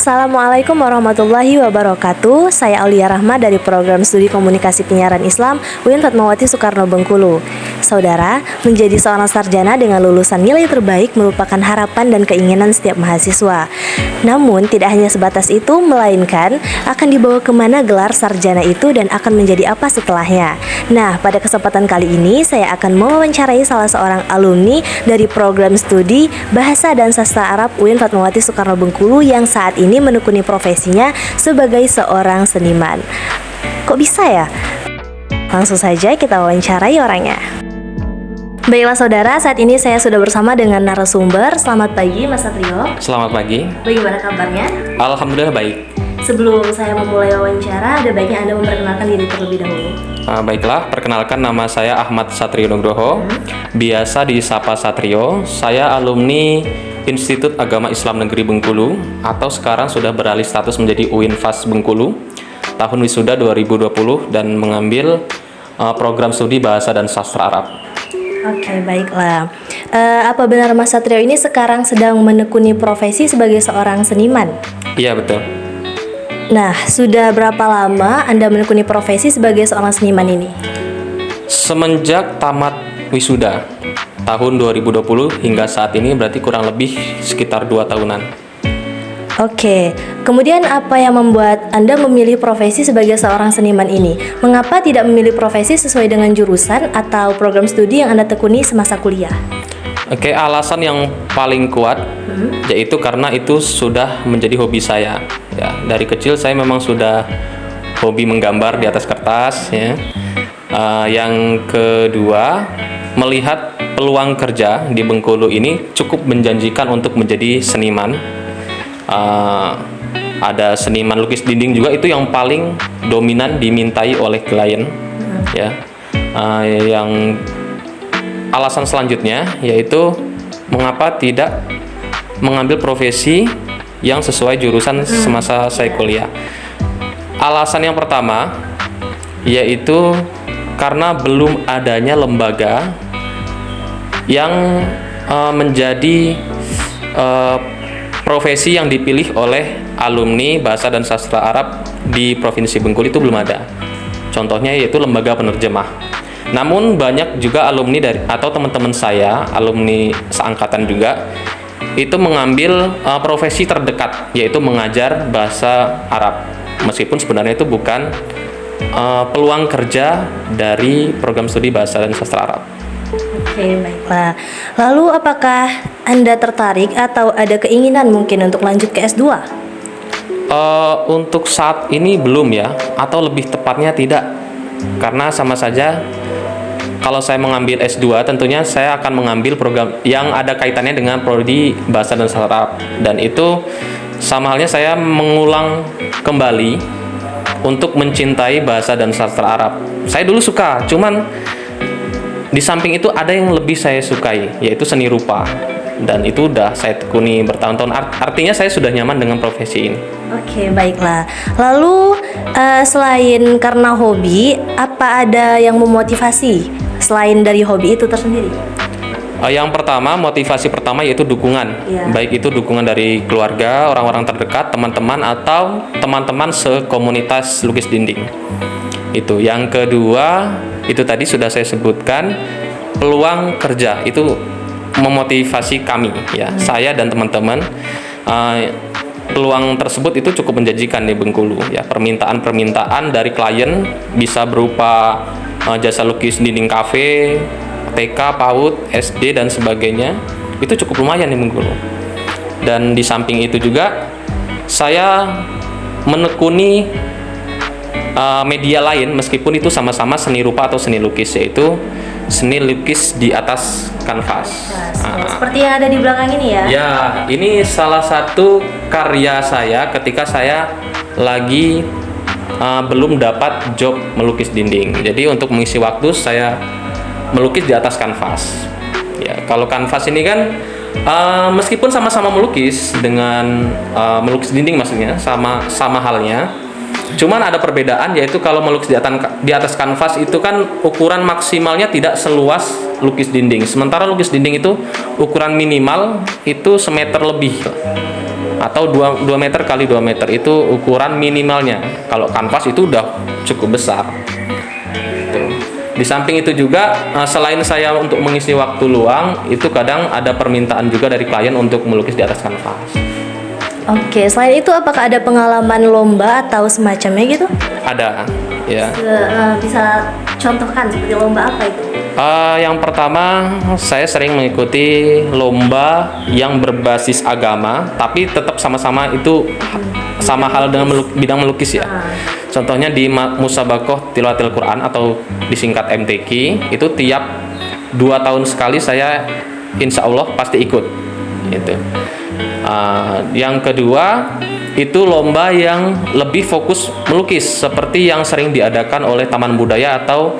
Assalamualaikum warahmatullahi wabarakatuh. Saya Aulia Rahma dari Program Studi Komunikasi Penyiaran Islam UIN Fatmawati Soekarno Bengkulu. Saudara, menjadi seorang sarjana dengan lulusan nilai terbaik merupakan harapan dan keinginan setiap mahasiswa. Namun, tidak hanya sebatas itu, melainkan akan dibawa kemana gelar sarjana itu dan akan menjadi apa setelahnya. Nah, pada kesempatan kali ini, saya akan mewawancarai salah seorang alumni dari Program Studi Bahasa dan Sastra Arab UIN Fatmawati Soekarno Bengkulu yang saat ini menekuni profesinya sebagai seorang seniman. Kok bisa ya? Langsung saja kita wawancarai orangnya. Baiklah saudara, saat ini saya sudah bersama dengan narasumber. Selamat pagi Mas Satrio. Selamat pagi. Bagaimana kabarnya? Alhamdulillah baik. Sebelum saya memulai wawancara, ada baiknya Anda memperkenalkan diri terlebih dahulu. Baiklah, perkenalkan nama saya Ahmad Satrio Nugroho. Biasa disapa Satrio. Saya alumni Institut Agama Islam Negeri Bengkulu, atau sekarang sudah beralih status menjadi UIN FAS Bengkulu, tahun wisuda 2020 dan mengambil program studi Bahasa dan Sastra Arab. Oke, baiklah. Apa benar Mas Satrio ini sekarang sedang menekuni profesi sebagai seorang seniman? Iya, betul. Nah, sudah berapa lama Anda menekuni profesi sebagai seorang seniman ini? Semenjak tamat wisuda tahun 2020 hingga saat ini, berarti kurang lebih sekitar 2 tahunan. Oke, kemudian apa yang membuat Anda memilih profesi sebagai seorang seniman ini? Mengapa tidak memilih profesi sesuai dengan jurusan atau program studi yang Anda tekuni semasa kuliah? Oke, alasan yang paling kuat yaitu karena itu sudah menjadi hobi saya. Ya, dari kecil saya memang sudah hobi menggambar di atas kertas. Ya. Yang kedua, melihat peluang kerja di Bengkulu ini cukup menjanjikan untuk menjadi seniman. Ada seniman lukis dinding juga, itu yang paling dominan dimintai oleh klien. Ya. Yang alasan selanjutnya yaitu mengapa tidak mengambil profesi yang sesuai jurusan semasa saya kuliah. Alasan yang pertama yaitu karena belum adanya lembaga yang menjadi profesi yang dipilih oleh alumni Bahasa dan Sastra Arab di Provinsi Bengkulu, itu belum ada. Contohnya yaitu lembaga penerjemah. Namun banyak juga alumni dari atau teman-teman saya, alumni seangkatan juga, itu mengambil profesi terdekat, yaitu mengajar bahasa Arab. Meskipun sebenarnya itu bukan peluang kerja dari program studi Bahasa dan Sastra Arab. Oke, baiklah. Lalu apakah Anda tertarik atau ada keinginan mungkin untuk lanjut ke S2? Untuk saat ini belum ya, atau lebih tepatnya tidak. Karena sama saja kalau saya mengambil S2, tentunya saya akan mengambil program yang ada kaitannya dengan prodi Bahasa dan Sastra Arab. Dan itu sama halnya saya mengulang kembali untuk mencintai Bahasa dan Sastra Arab. Saya dulu suka, cuman di samping itu ada yang lebih saya sukai, yaitu seni rupa. Dan itu udah saya tekuni bertahun-tahun. Artinya saya sudah nyaman dengan profesi ini. Oke, baiklah. Lalu selain karena hobi, apa ada yang memotivasi selain dari hobi itu tersendiri? Yang pertama, motivasi pertama yaitu dukungan. Baik itu dukungan dari keluarga, orang-orang terdekat, teman-teman, atau teman-teman sekomunitas lukis dinding. Itu. Yang kedua, itu tadi sudah saya sebutkan, peluang kerja itu memotivasi kami, ya, saya dan teman-teman. Peluang tersebut itu cukup menjanjikan di Bengkulu, ya. Permintaan dari klien bisa berupa jasa lukis dinding kafe, TK, PAUD, SD dan sebagainya. Itu cukup lumayan di Bengkulu. Dan di samping itu juga saya menekuni media lain, meskipun itu sama-sama seni rupa atau seni lukis, yaitu seni lukis di atas kanvas. Seperti yang ada di belakang ini ya? Ya, ini salah satu karya saya ketika saya lagi belum dapat job melukis dinding. Jadi untuk mengisi waktu saya melukis di atas kanvas. Ya, kalau kanvas ini kan meskipun sama-sama melukis dengan melukis dinding, maksudnya sama halnya. Cuman ada perbedaan, yaitu kalau melukis di atas kanvas itu kan ukuran maksimalnya tidak seluas lukis dinding. Sementara lukis dinding itu ukuran minimal itu semeter lebih. atau 2 meter kali 2 meter itu ukuran minimalnya. Kalau kanvas itu udah cukup besar. Tuh. Di samping itu juga selain saya untuk mengisi waktu luang, itu kadang ada permintaan juga dari klien untuk melukis di atas kanvas. Oke, selain itu apakah ada pengalaman lomba atau semacamnya gitu? Ada, ya. Bisa contohkan seperti lomba apa itu? Yang pertama, saya sering mengikuti lomba yang berbasis agama, tapi tetap sama-sama itu sama hal dengan bidang melukis ya. Contohnya di Musabakoh Tilawatil Quran atau disingkat MTQ, itu tiap 2 tahun sekali saya insya Allah pasti ikut. Gitu. Yang kedua, itu lomba yang lebih fokus melukis, seperti yang sering diadakan oleh Taman Budaya atau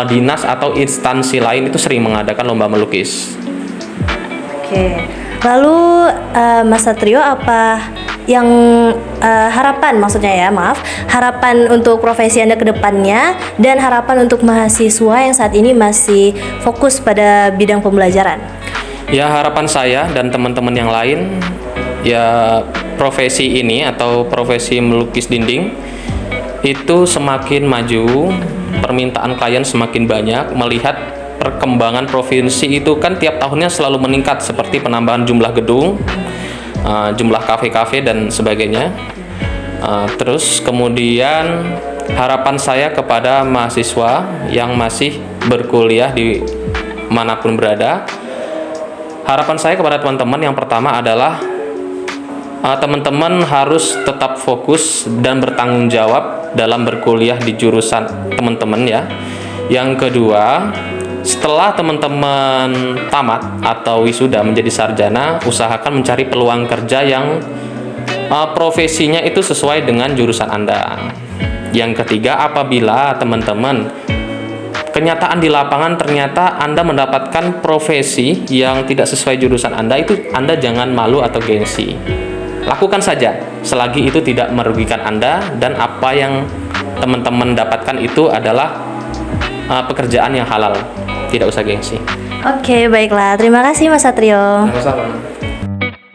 dinas atau instansi lain itu sering mengadakan lomba melukis. Oke, lalu Mas Satrio apa yang harapan maksudnya ya, maaf, harapan untuk profesi Anda ke depannya dan harapan untuk mahasiswa yang saat ini masih fokus pada bidang pembelajaran? Ya, harapan saya dan teman-teman yang lain, ya profesi ini atau profesi melukis dinding itu semakin maju, permintaan klien semakin banyak. Melihat perkembangan provinsi itu kan tiap tahunnya selalu meningkat, seperti penambahan jumlah gedung, jumlah kafe-kafe dan sebagainya. Terus kemudian harapan saya kepada mahasiswa yang masih berkuliah di manapun berada, harapan saya kepada teman-teman yang pertama adalah teman-teman harus tetap fokus dan bertanggung jawab dalam berkuliah di jurusan teman-teman ya. Yang kedua, setelah teman-teman tamat atau wisuda menjadi sarjana, usahakan mencari peluang kerja yang profesinya itu sesuai dengan jurusan Anda. Yang ketiga, apabila teman-teman kenyataan di lapangan ternyata Anda mendapatkan profesi yang tidak sesuai jurusan Anda, itu Anda jangan malu atau gengsi. Lakukan saja selagi itu tidak merugikan Anda dan apa yang teman-teman dapatkan itu adalah pekerjaan yang halal. Tidak usah gengsi. Oke, baiklah. Terima kasih Mas Satrio. Sama-sama.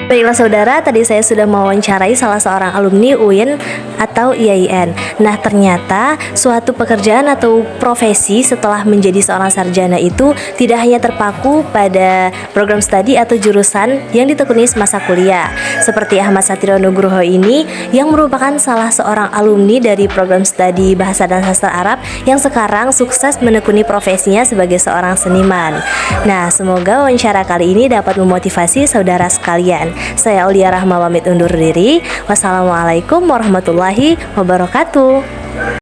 Baiklah saudara, tadi saya sudah mewawancarai salah seorang alumni UIN atau IAIN. Nah, ternyata suatu pekerjaan atau profesi setelah menjadi seorang sarjana itu tidak hanya terpaku pada program studi atau jurusan yang ditekuni semasa kuliah. Seperti Ahmad Satrio Nugroho ini yang merupakan salah seorang alumni dari program studi Bahasa dan Sastra Arab yang sekarang sukses menekuni profesinya sebagai seorang seniman. Nah, semoga wawancara kali ini dapat memotivasi saudara sekalian. Saya Aulia Rahma pamit undur diri. Wassalamualaikum warahmatullahi wabarakatuh.